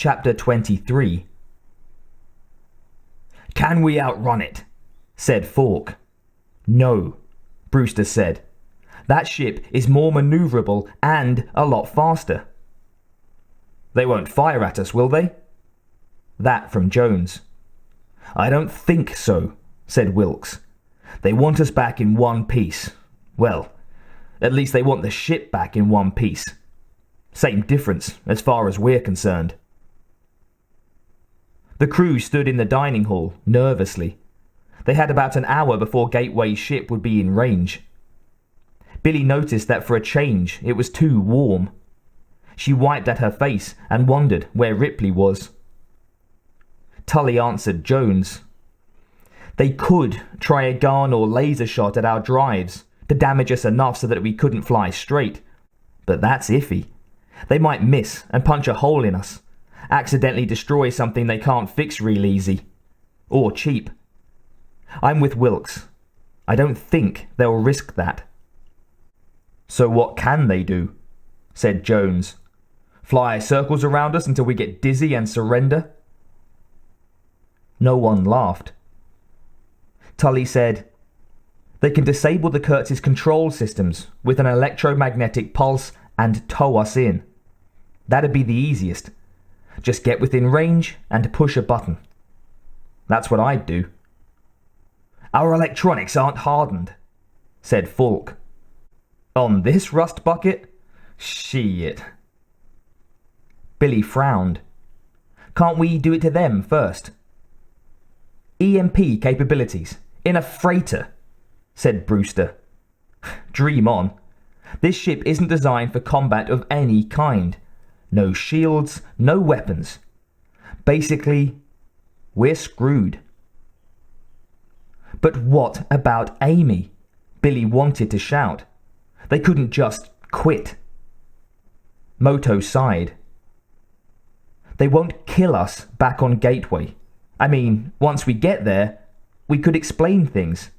Chapter 23. "Can we outrun it?" said Falk. "No," Brewster said. "That ship is more maneuverable and a lot faster." "They won't fire at us, will they?" That from Jones. "I don't think so," said Wilks. "They want us back in one piece. Well, at least they want the ship back in one piece. Same difference as far as we're concerned." The crew stood in the dining hall, nervously. They had about an hour before Gateway's ship would be in range. Billie noticed that for a change it was too warm. She wiped at her face and wondered where Ripley was. Tully answered Jones. "They could try a gun or laser shot at our drives to damage us enough so that we couldn't fly straight. But that's iffy. They might miss and punch a hole in us, accidentally destroy something they can't fix real easy. Or cheap. I'm with Wilks. I don't think they'll risk that." "So what can they do?" said Jones. "Fly circles around us until we get dizzy and surrender?" No one laughed. Tully said, "They can disable the Kurtz's control systems with an electromagnetic pulse and tow us in. That'd be the easiest. Just get within range and push a button. That's what I'd do." "Our electronics aren't hardened," said Falk. "On this rust bucket? Shit." Billie frowned. "Can't we do it to them first?" "EMP capabilities in a freighter," said Brewster. "Dream on. This ship isn't designed for combat of any kind. No shields, no weapons. Basically, we're screwed." "But what about Amy?" Billie wanted to shout. They couldn't just quit. Moto sighed. "They won't kill us back on Gateway. I mean, once we get there, we could explain things.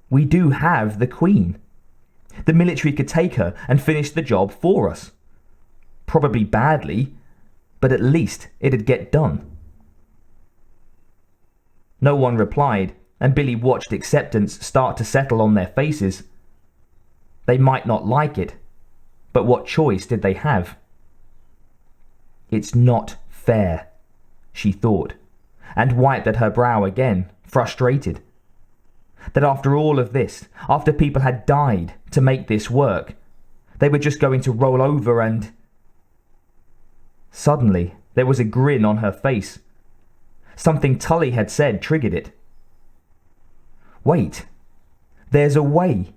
We do have the Queen. The military could take her and finish the job for us. Probably badly, but at least it'd get done." No one replied, and Billie watched acceptance start to settle on their faces. They might not like it, but what choice did they have? "It's not fair," she thought, and wiped at her brow again, frustrated. That after all of this, after people had died to make this work, they were just going to roll over and... Suddenly, there was a grin on her face. Something Tully had said triggered it. "Wait, there's a way,"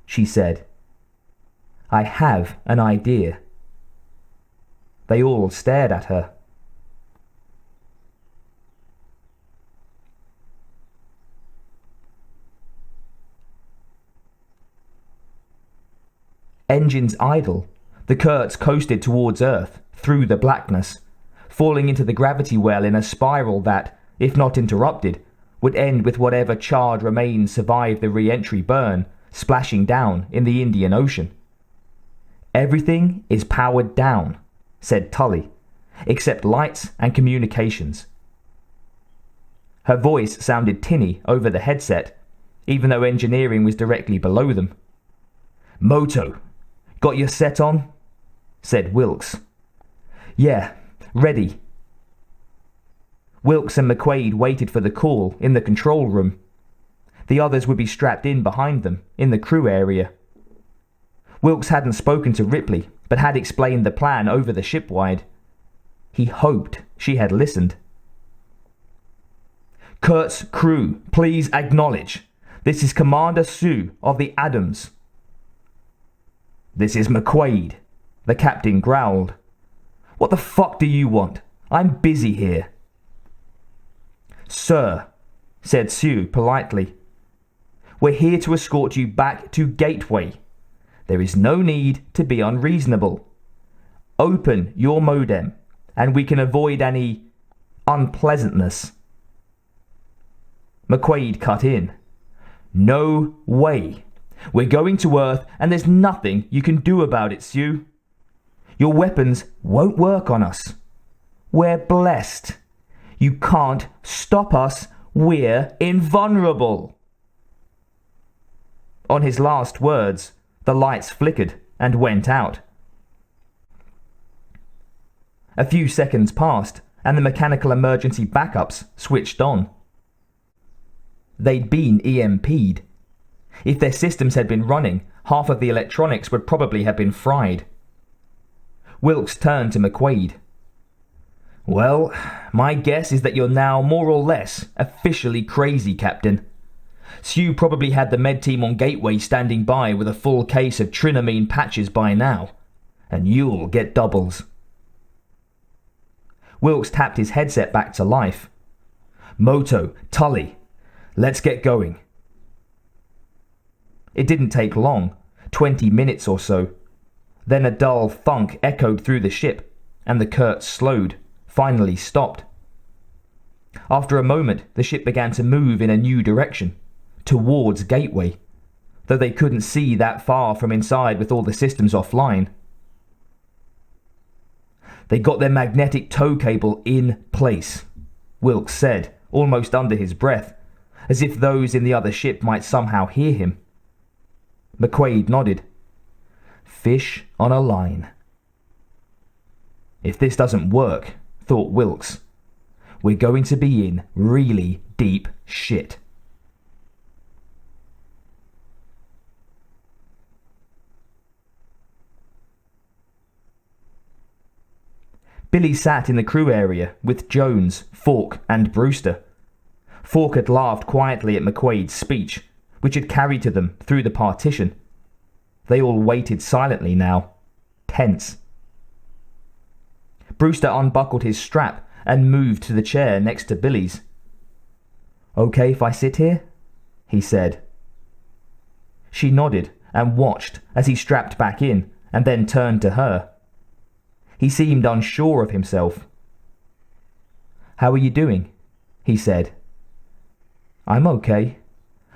she said. "I have an idea." They all stared at her. Engines idle, the Kurtz coasted towards Earth, through the blackness, falling into the gravity well in a spiral that, if not interrupted, would end with whatever charred remains survived the re-entry burn, splashing down in the Indian Ocean. "Everything is powered down," said Tully, "except lights and communications." Her voice sounded tinny over the headset, even though engineering was directly below them. "Moto, got your set on?" said Wilks. "Yeah, ready." Wilks and McQuaid waited for the call in the control room. The others would be strapped in behind them, in the crew area. Wilks hadn't spoken to Ripley, but had explained the plan over the shipwide. He hoped she had listened. "Kurtz crew, please acknowledge. This is Commander Sue of the Adams." "This is McQuaid," the captain growled. "What the fuck do you want? I'm busy here." "Sir," said Sue politely, "we're here to escort you back to Gateway. There is no need to be unreasonable. Open your modem, and we can avoid any unpleasantness." McQuaid cut in. "No way. We're going to Earth, and there's nothing you can do about it, Sue. Your weapons won't work on us. We're blessed. You can't stop us. We're invulnerable." On his last words, the lights flickered and went out. A few seconds passed, and the mechanical emergency backups switched on. They'd been EMP'd. If their systems had been running, half of the electronics would probably have been fried. Wilks turned to McQuaid. "Well, my guess is that you're now more or less officially crazy, Captain. Sue probably had the med team on Gateway standing by with a full case of trinamine patches by now, and you'll get doubles." Wilks tapped his headset back to life. "Moto, Tully, let's get going." It didn't take long, 20 minutes or so. Then a dull thunk echoed through the ship, and the Kurtz slowed, finally stopped. After a moment, the ship began to move in a new direction, towards Gateway, though they couldn't see that far from inside with all the systems offline. "They got their magnetic tow cable in place," Wilks said, almost under his breath, as if those in the other ship might somehow hear him. McQuaid nodded. "Fish on a line." "If this doesn't work," thought Wilks, "we're going to be in really deep shit." Billie sat in the crew area with Jones, Falk, and Brewster. Falk had laughed quietly at McQuaid's speech, which had carried to them through the partition. They all waited silently now, tense. Brewster unbuckled his strap and moved to the chair next to Billie's. "Okay if I sit here?" he said. She nodded and watched as he strapped back in and then turned to her. He seemed unsure of himself. "How are you doing?" he said. "I'm okay.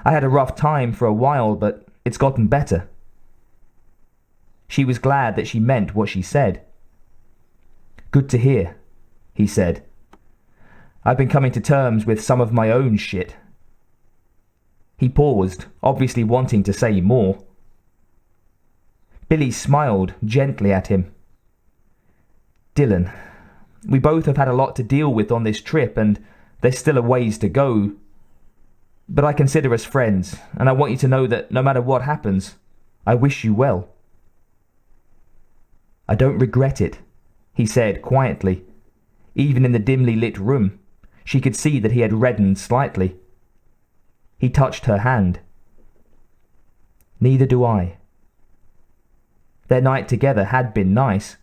I had a rough time for a while, but it's gotten better." She was glad that she meant what she said. "Good to hear," he said. "I've been coming to terms with some of my own shit." He paused, obviously wanting to say more. Billie smiled gently at him. "Dylan, we both have had a lot to deal with on this trip, and there's still a ways to go. But I consider us friends, and I want you to know that no matter what happens, I wish you well." "I don't regret it," he said quietly. Even in the dimly lit room, she could see that he had reddened slightly. He touched her hand. "Neither do I." Their night together had been nice.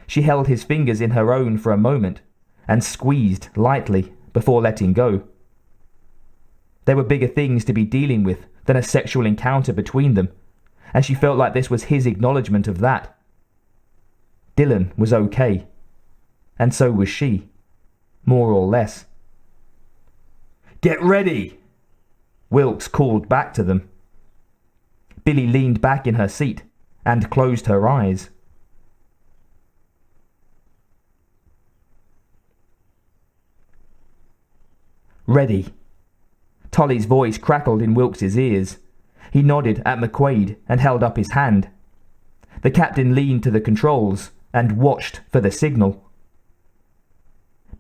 She held his fingers in her own for a moment and squeezed lightly before letting go. There were bigger things to be dealing with than a sexual encounter between them, and she felt like this was his acknowledgement of that. Dylan was okay, and so was she, more or less. "Get ready!" Wilks called back to them. Billie leaned back in her seat and closed her eyes. "Ready." Tully's voice crackled in Wilkes's ears. He nodded at McQuaid and held up his hand. The captain leaned to the controls and watched for the signal.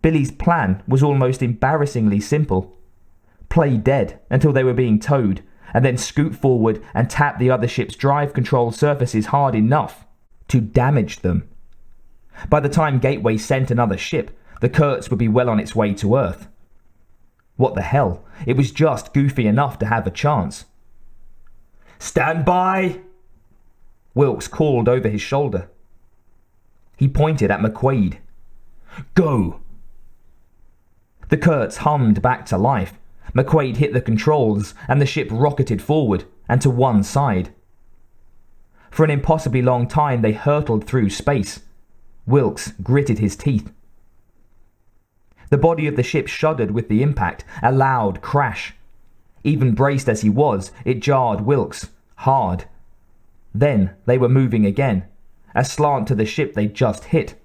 Billie's plan was almost embarrassingly simple. Play dead until they were being towed, and then scoot forward and tap the other ship's drive control surfaces hard enough to damage them. By the time Gateway sent another ship, the Kurtz would be well on its way to Earth. What the hell? It was just goofy enough to have a chance. "Stand by!" Wilks called over his shoulder. He pointed at McQuaid. "Go!" The Kurtz hummed back to life. McQuaid hit the controls, and the ship rocketed forward and to one side. For an impossibly long time they hurtled through space. Wilks gritted his teeth. The body of the ship shuddered with the impact, a loud crash. Even braced as he was, it jarred Wilks, hard. Then they were moving again, a slant to the ship they'd just hit.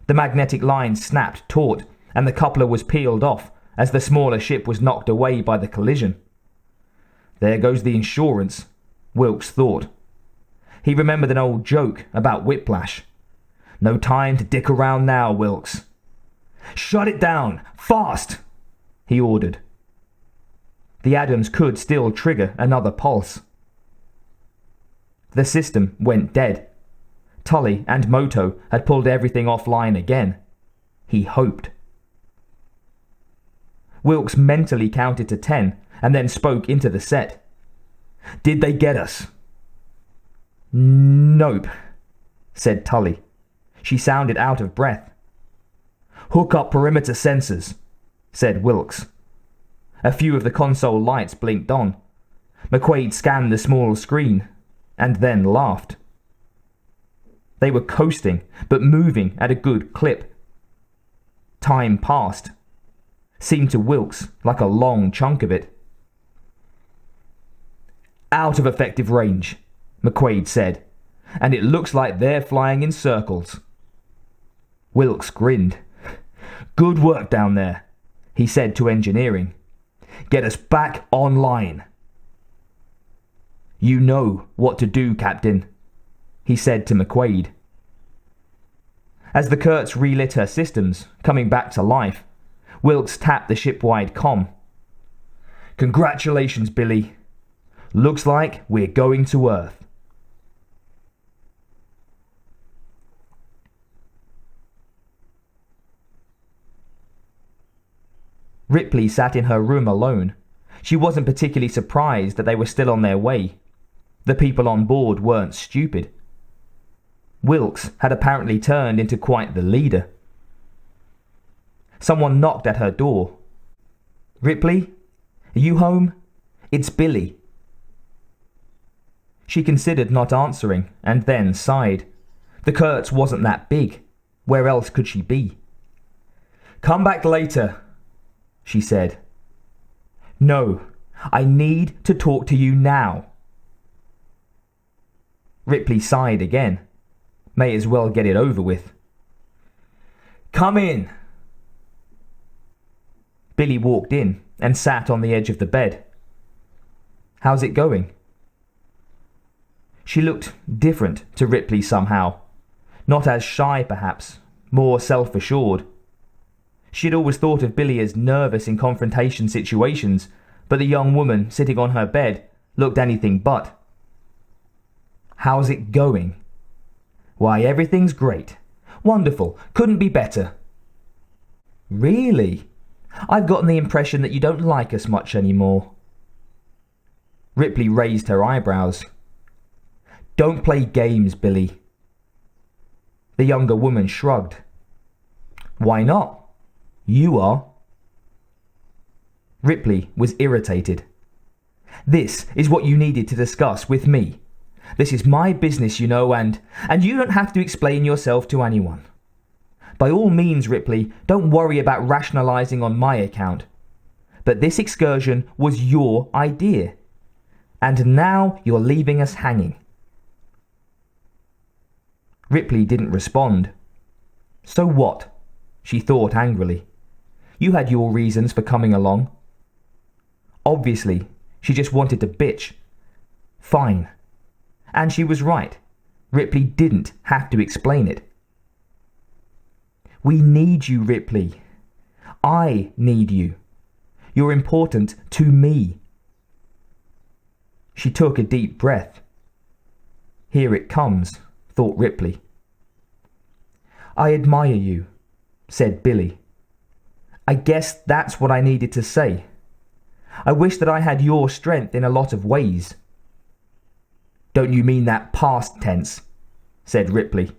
The magnetic line snapped taut, and the coupler was peeled off as the smaller ship was knocked away by the collision. There goes the insurance, Wilks thought. He remembered an old joke about whiplash. No time to dick around now, Wilks. Shut it down, fast, he ordered. The Adams could still trigger another pulse. The system went dead. Tully and Moto had pulled everything offline again. He hoped. Wilks mentally counted to 10 and then spoke into the set. Did they get us? Nope, said Tully. She sounded out of breath. Hook up perimeter sensors, said Wilks. A few of the console lights blinked on. McQuaid scanned the small screen and then laughed. They were coasting, but moving at a good clip. Time passed. Seemed to Wilks like a long chunk of it. Out of effective range, McQuaid said, and it looks like they're flying in circles. Wilks grinned. Good work down there, he said to engineering. Get us back online. You know what to do, Captain, he said to McQuaid. As the Kurtz relit her systems, coming back to life, Wilks tapped the ship-wide comm. Congratulations, Billie. Looks like we're going to Earth. Ripley sat in her room alone. She wasn't particularly surprised that they were still on their way. The people on board weren't stupid. Wilks had apparently turned into quite the leader. Someone knocked at her door. Ripley? Are you home? It's Billie. She considered not answering, and then sighed. The Kurtz wasn't that big. Where else could she be? Come back later, she said. No, I need to talk to you now. Ripley sighed again. May as well get it over with. Come in. Billie walked in and sat on the edge of the bed. How's it going? She looked different to Ripley somehow. Not as shy, perhaps, more self-assured. She had always thought of Billie as nervous in confrontation situations, but the young woman sitting on her bed looked anything but. How's it going? Why, everything's great. Wonderful. Couldn't be better. Really? I've gotten the impression that you don't like us much anymore. Ripley raised her eyebrows. Don't play games, Billie. The younger woman shrugged. Why not? You are. Ripley was irritated. This is what you needed to discuss with me. This is my business, you know, and you don't have to explain yourself to anyone. By all means, Ripley, don't worry about rationalizing on my account. But this excursion was your idea. And now you're leaving us hanging. Ripley didn't respond. So what? She thought angrily. You had your reasons for coming along. Obviously, she just wanted to bitch. Fine. And she was right. Ripley didn't have to explain it. We need you, Ripley. I need you. You're important to me. She took a deep breath. Here it comes, thought Ripley. I admire you, said Billie. I guess that's what I needed to say. I wish that I had your strength in a lot of ways. Don't you mean that past tense? Said Ripley.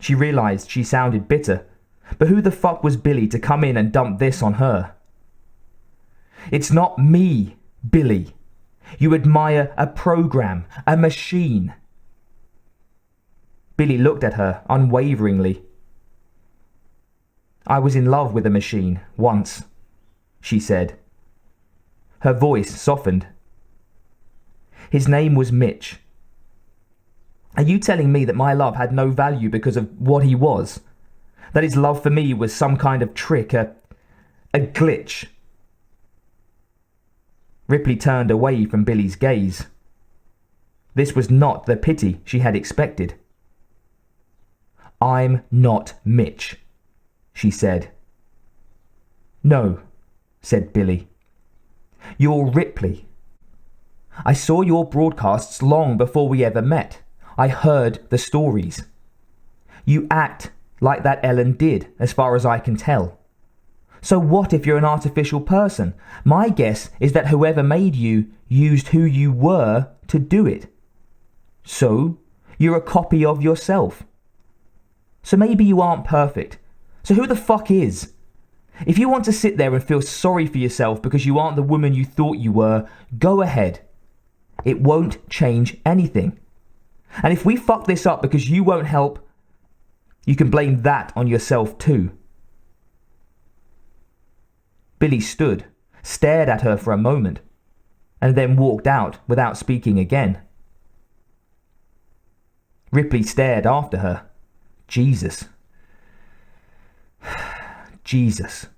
She realized she sounded bitter, but who the fuck was Billie to come in and dump this on her? It's not me, Billie. You admire a program, a machine. Billie looked at her unwaveringly. I was in love with a machine once, she said. Her voice softened. His name was Mitch. Are you telling me that my love had no value because of what he was? That his love for me was some kind of trick, a glitch. Ripley turned away from Billie's gaze. This was not the pity she had expected. "I'm not Mitch," she said. "No," said Billie. "You're Ripley. I saw your broadcasts long before we ever met. I heard the stories. You act like that Ellen did, as far as I can tell. So what if you're an artificial person? My guess is that whoever made you used who you were to do it. So you're a copy of yourself. So maybe you aren't perfect. So who the fuck is? If you want to sit there and feel sorry for yourself because you aren't the woman you thought you were, go ahead. It won't change anything. And if we fuck this up because you won't help, you can blame that on yourself too." Billie stood, stared at her for a moment, and then walked out without speaking again. Ripley stared after her. Jesus. Jesus.